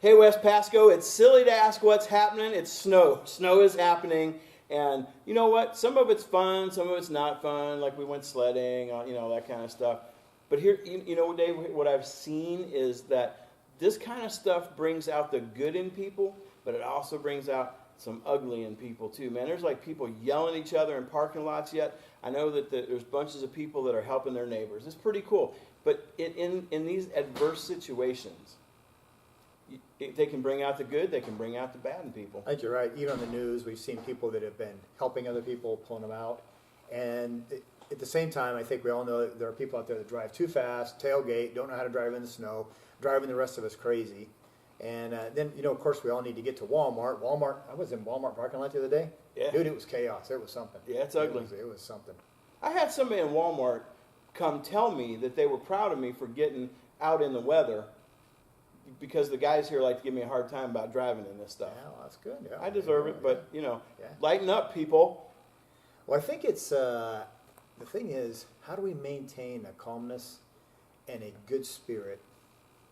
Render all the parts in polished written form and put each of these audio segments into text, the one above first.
Hey, West Pasco, it's silly to ask what's happening. It's snow. Snow is happening. And you know what? Some of it's fun, some of it's not fun. Like we went sledding, that kind of stuff. But here, Dave, what I've seen is that this kind of stuff brings out the good in people, but it also brings out some ugly in people too. Man, there's like people yelling at each other in parking lots yet. I know that there's bunches of people that are helping their neighbors. It's pretty cool. But in these adverse situations, they can bring out the good, they can bring out the bad in people. I think you're right. Even on the news, we've seen people that have been helping other people, pulling them out. And at the same time, I think we all know that there are people out there that drive too fast, tailgate, don't know how to drive in the snow, driving the rest of us crazy. And then, of course, we all need to get to Walmart. I was in Walmart parking lot the other day. Yeah. Dude, it was chaos. It was something. Yeah, it's ugly. It was something. I had somebody in Walmart come tell me that they were proud of me for getting out in the weather because the guys here like to give me a hard time about driving in this stuff. Yeah, well, that's good. Yeah, I deserve it, but, Yeah. lighten up, people. Well, I think it's, the thing is, how do we maintain a calmness and a good spirit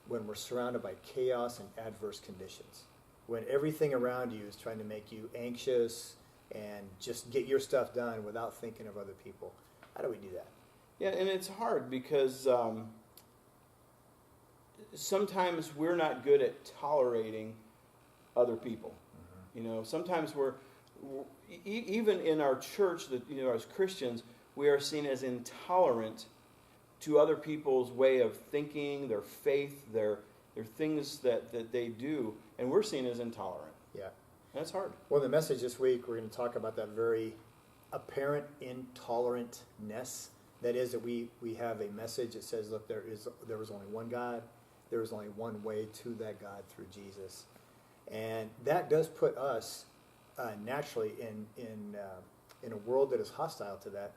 when we're surrounded by chaos and adverse conditions? When everything around you is trying to make you anxious and just get your stuff done without thinking of other people. How do we do that? Yeah, and it's hard because sometimes we're not good at tolerating other people. Mm-hmm. Sometimes we're even in our church, that as Christians, we are seen as intolerant to other people's way of thinking, their faith, their things that they do, and we're seen as intolerant. Yeah. That's hard. Well, in the message this week, we're going to talk about that very apparent intolerantness. That is, that we have a message that says, look, there was only one God. There is only one way to that God through Jesus. And that does put us naturally in a world that is hostile to that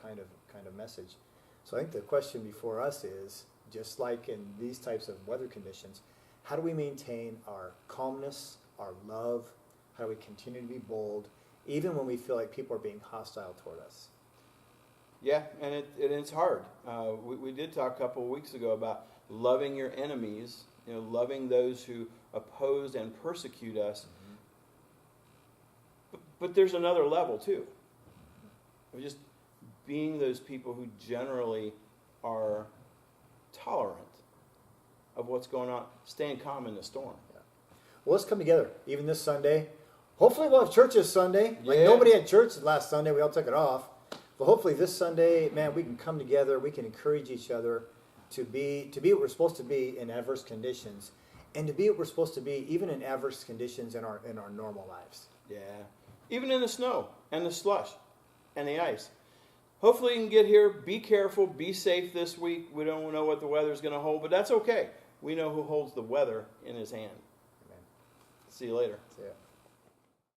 kind of message. So I think the question before us is, just like in these types of weather conditions, how do we maintain our calmness, our love? How do we continue to be bold, even when we feel like people are being hostile toward us? Yeah, and it's hard. We did talk a couple of weeks ago about loving your enemies, loving those who oppose and persecute us. Mm-hmm. But there's another level too. Of just being those people who generally are tolerant of what's going on, staying calm in the storm. Yeah. Well, let's come together, even this Sunday. Hopefully we'll have church this Sunday. Yeah. Like nobody had church last Sunday. We all took it off. But hopefully this Sunday, man, we can come together. We can encourage each other to be what we're supposed to be in adverse conditions, and to be what we're supposed to be even in adverse conditions in our normal lives. Yeah, even in the snow and the slush and the ice. Hopefully you can get here. Be careful. Be safe this week. We don't know what the weather's going to hold, but that's okay. We know who holds the weather in his hand. Amen. See you later. See ya.